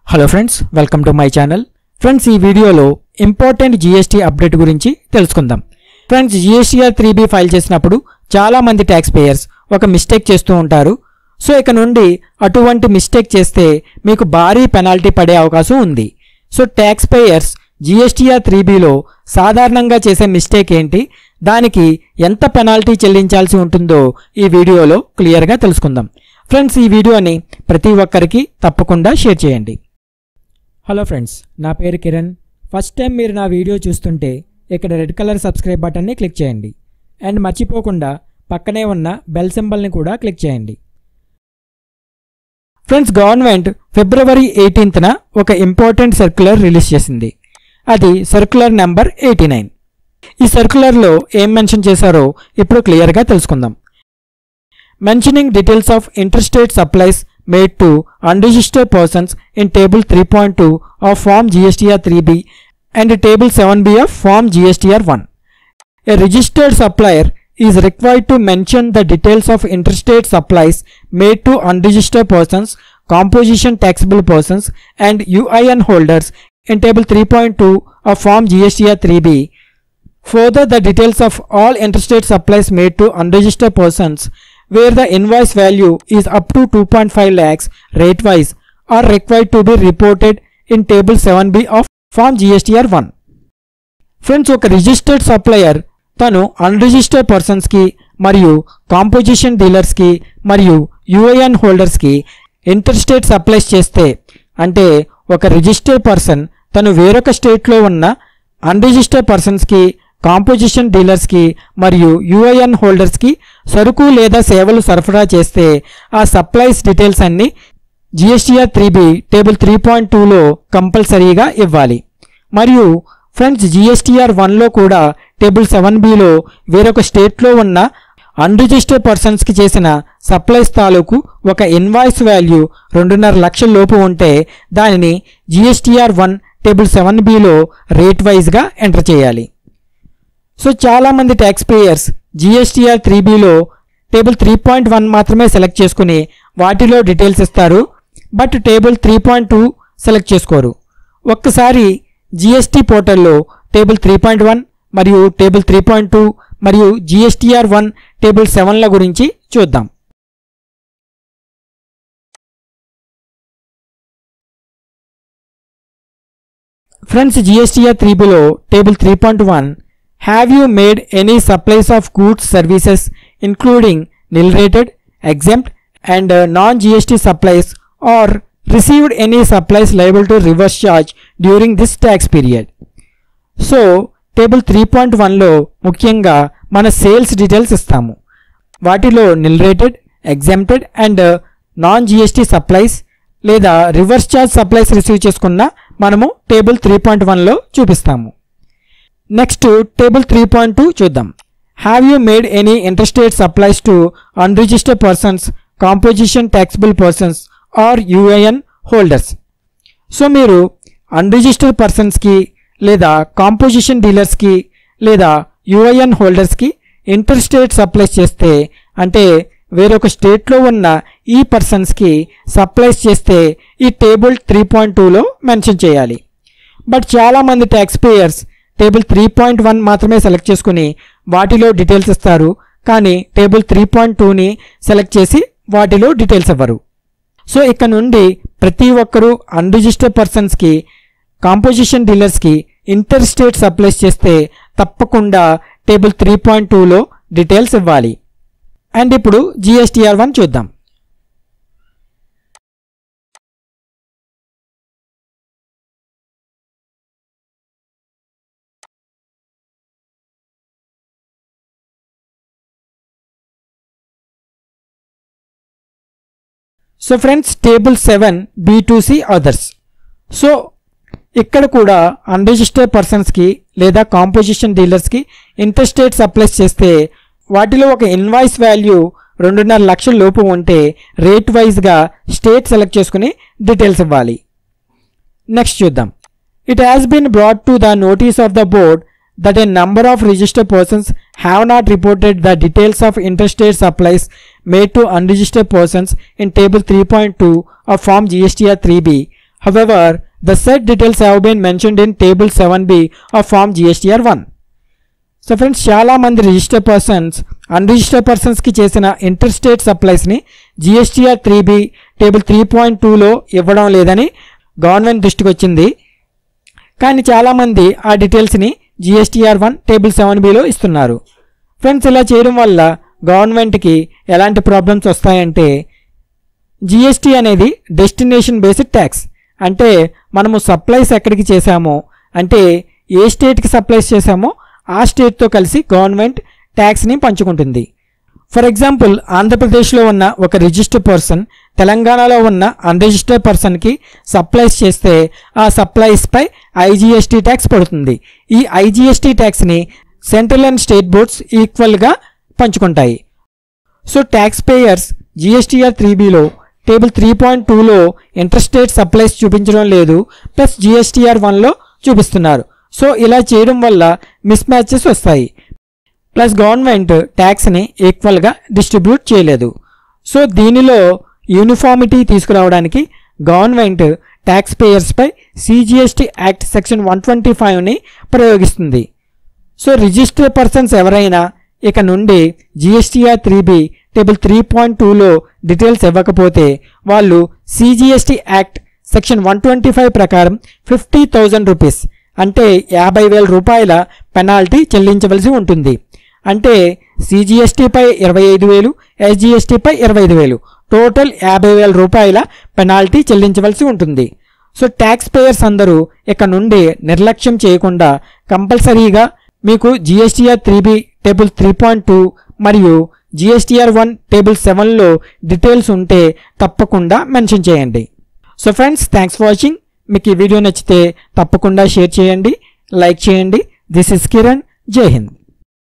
Hello friends, welcome to my channel. Friends, ఈ వీడియోలో important GST update గురించి తెలుసుకుందాం. ఫ్రెండ్స్, జీఎస్టీఆర్ 3B ఫైల్ చేసినప్పుడు చాలామంది ట్యాక్స్ పేయర్స్ ఒక మిస్టేక్ చేస్తూ ఉంటారు. సో ఇక నుండి అటువంటి మిస్టేక్ చేస్తే మీకు భారీ పెనాల్టీ పడే అవకాశం ఉంది. సో ట్యాక్స్ పేయర్స్ జీఎస్టీఆర్ 3Bలో సాధారణంగా చేసే మిస్టేక్ ఏంటి, దానికి ఎంత పెనాల్టీ చెల్లించాల్సి ఉంటుందో ఈ వీడియోలో క్లియర్గా తెలుసుకుందాం. ఫ్రెండ్స్, ఈ వీడియోని ప్రతి ఒక్కరికి తప్పకుండా షేర్ చేయండి. హలో ఫ్రెండ్స్, నా పేరు కిరణ్. ఫస్ట్ టైం మీరు నా వీడియో చూస్తుంటే ఇక్కడ రెడ్ కలర్ సబ్స్క్రైబ్ బటన్ని క్లిక్ చేయండి అండ్ మర్చిపోకుండా పక్కనే ఉన్న బెల్ సింబల్ని కూడా క్లిక్ చేయండి. ఫ్రెండ్స్, గవర్నమెంట్ ఫిబ్రవరి 18న ఒక ఇంపార్టెంట్ సర్క్యులర్ రిలీజ్ చేసింది. అది సర్క్యులర్ నెంబర్ 89. ఈ సర్క్యులర్లో ఏం మెన్షన్ చేశారో ఇప్పుడు క్లియర్గా తెలుసుకుందాం. Mentioning details of interstate supplies made to unregistered persons in Table 3.2 of Form GSTR 3B and Table 7B of Form GSTR 1. A registered supplier is required to mention the details of interstate supplies made to unregistered persons, composition taxable persons and UIN holders in Table 3.2 of Form GSTR 3B. Further, the details of all interstate supplies made to unregistered persons where the invoice value is up to 2.5 lakhs rate wise are required to be reported in Table 7B of Form GSTR 1. Friends, ఒక registered supplier తను unregistered పర్సన్స్కి మరియు composition డీలర్స్కి మరియు UIN హోల్డర్స్కి interstate supplies చేస్తే, అంటే ఒక registered person తను వేరొక స్టేట్లో ఉన్న అన్రిజిస్టర్డ్ పర్సన్స్కి, కాంపోజిషన్ డీలర్స్కి మరియు యూఐఎన్ హోల్డర్స్కి సరుకు లేదా సేవలు సరఫరా చేస్తే ఆ సప్లైస్ డీటెయిల్స్ అన్ని జీఎస్టీఆర్ 3B టేబుల్ 3.2లో కంపల్సరీగా ఇవ్వాలి. మరియు ఫ్రెండ్స్, జీఎస్టీఆర్ 1లో కూడా టేబుల్ 7Bలో వేరొక స్టేట్లో ఉన్న అన్రిజిస్టర్డ్ పర్సన్స్కి చేసిన సప్లైస్ తాలూకు ఒక ఇన్వాయిస్ వాల్యూ 2.5 లక్షల లోపు ఉంటే దానిని జీఎస్టీఆర్ 1 టేబుల్ 7Bలో రేట్ వైజ్గా ఎంటర్ చేయాలి. సో చాలామంది ట్యాక్స్ పేయర్స్ జీఎస్టీఆర్ 3Bలో టేబుల్ 3.1 మాత్రమే సెలెక్ట్ చేసుకుని వాటిలో డీటెయిల్స్ ఇస్తారు, బట్ టేబుల్ 3.2 సెలెక్ట్ చేసుకోరు. ఒక్కసారి జీఎస్టీ పోర్టల్లో టేబుల్ 3.1 మరియు టేబుల్ 3.2 మరియు జీఎస్టీఆర్ 1 టేబుల్ 7ల గురించి చూద్దాం. ఫ్రెండ్స్, జీఎస్టీఆర్ 3Bలో table 3.1 Have you made any supplies of goods, services including nil rated, exempt and non-GST supplies or received any supplies liable to reverse charge during this tax period? So, Table 3.1లో ముఖ్యంగా మన sales details ఇస్తాము. వాటిలో nil rated, exempted and non GST supplies లేదా reverse charge supplies receive చేసుకున్న మనము table 3.1లో చూపిస్తాము. నెక్స్ట్ టేబుల్ 3.2 చూద్దాం. Have you made any interstate supplies to unregistered persons, composition taxable persons or UIN holders. So మీరు unregistered పర్సన్స్కి లేదా composition డీలర్స్కి లేదా యూఐఎన్ హోల్డర్స్కి ఇంటర్స్టేట్ సప్లైస్ చేస్తే, అంటే వేరొక స్టేట్లో ఉన్న ఈ పర్సన్స్కి సప్లైస్ చేస్తే ఈ టేబుల్ 3.2లో మెన్షన్ చేయాలి. బట్ చాలామంది ట్యాక్స్ పేయర్స్ టేబుల్ 3.1 మాత్రమే సెలెక్ట్ చేసుకుని వాటిలో డీటెయిల్స్ ఇస్తారు, కానీ టేబుల్ 3.2ని సెలెక్ట్ చేసి వాటిలో డీటెయిల్స్ ఇవ్వరు. సో ఇక్కడ నుండి ప్రతి ఒక్కరూ అన్రిజిస్టర్డ్ పర్సన్స్కి, కాంపోజిషన్ డీలర్స్కి ఇంటర్ స్టేట్ సప్లైస్ చేస్తే తప్పకుండా టేబుల్ 3.2లో డీటెయిల్స్ ఇవ్వాలి. అండ్ ఇప్పుడు జీఎస్టీఆర్ 1 చూద్దాం. So friends, table 7 B2C others. So ఇక్కడ కూడా అన్రిజిస్టర్డ్ పర్సన్స్కి లేదా కాంపోజిషన్ డీలర్స్కి ఇంటర్స్టేట్ సప్లైస్ చేస్తే వాటిలో ఒక ఇన్వాయిస్ వాల్యూ 2.5 లక్షల లోపు ఉంటే రేట్ వైజ్గా స్టేట్ సెలెక్ట్ చేసుకుని డీటెయిల్స్ ఇవ్వాలి. నెక్స్ట్ చూద్దాం. It has been brought to the notice of the board that a number of registered persons have not reported the details of interstate supplies made to unregistered persons in Table 3.2 of Form GSTR 3B However, the said details have been mentioned in table 7b of form GSTR 1. So friends, చాలామంది registered persons unregistered పర్సన్స్కి చేసిన inter state సప్లైస్ని GSTR 3b table 3.2లో ఇవ్వడం లేదని government దృష్టికి వచ్చింది. కానీ చాలామంది ఆ డీటెయిల్స్ని GSTR 1 టేబుల్ 7bలో ఇస్తున్నారు. ఫ్రెండ్స్, ఇలా చేయడం వల్ల గవర్నమెంట్కి ఎలాంటి ప్రాబ్లమ్స్ వస్తాయంటే, GST అనేది డెస్టినేషన్ బేస్డ్ ట్యాక్స్. అంటే మనము సప్లైస్ ఎక్కడికి చేశామో, అంటే ఏ స్టేట్కి సప్లైస్ చేశామో ఆ స్టేట్తో కలిసి గవర్నమెంట్ ట్యాక్స్ని పంచుకుంటుంది. ఫర్ ఎగ్జాంపుల్, ఆంధ్రప్రదేశ్లో ఉన్న ఒక రిజిస్టర్డ్ పర్సన్ తెలంగాణలో ఉన్న అన్రిజిస్టర్డ్ పర్సన్కి సప్లైస్ చేస్తే ఆ సప్లైస్పై IGST ట్యాక్స్ పడుతుంది. ఈ IGST ట్యాక్స్ని సెంట్రల్ అండ్ స్టేట్ బోర్డ్స్ ఈక్వల్గా పంచుకుంటాయి. సో ట్యాక్స్ పేయర్స్ GSTR 3bలో టేబుల్ 3.2లో ఇంటర్ స్టేట్ సప్లైస్ చూపించడం లేదు, ప్లస్ GSTR 1లో చూపిస్తున్నారు. సో ఇలా చేయడం వల్ల మిస్ మ్యాచెస్ వస్తాయి. ప్లస్ గవర్నమెంట్ ట్యాక్స్ని ఈక్వల్గా డిస్ట్రిబ్యూట్ చేయలేదు. సో దీనిలో యూనిఫార్మిటీ తీసుకురావడానికి గవర్నమెంట్ ట్యాక్స్ పేయర్స్పై CGST యాక్ట్ సెక్షన్ 125ని ప్రయోగిస్తుంది. సో రిజిస్టర్డ్ పర్సన్స్ ఎవరైనా ఇక నుండి GSTR 3b టేబుల్ 3.2లో డీటెయిల్స్ ఇవ్వకపోతే వాళ్ళు CGST యాక్ట్ సెక్షన్ 125 ప్రకారం 50,000 రూపీస్ అంటే 50,000 రూపాయల పెనాల్టీ చెల్లించవలసి ఉంటుంది. అంటే CGSTపై 25,000, SGSTపై 25,000, టోటల్ 50,000 రూపాయల పెనాల్టీ చెల్లించవలసి ఉంటుంది. సో ట్యాక్స్ పేయర్స్ అందరూ ఇక నుండి నిర్లక్ష్యం చేయకుండా కంపల్సరీగా మీకు GSTR 3b టేబుల్ 3.2 మరియు GSTR 1 టేబుల్ 7లో డీటెయిల్స్ ఉంటే తప్పకుండా మెన్షన్ చేయండి. So friends, thanks for watching. మీకు ఈ వీడియో నచ్చితే తప్పకుండా షేర్ చేయండి, లైక్ చేయండి. This is Kiran. జై హింద్.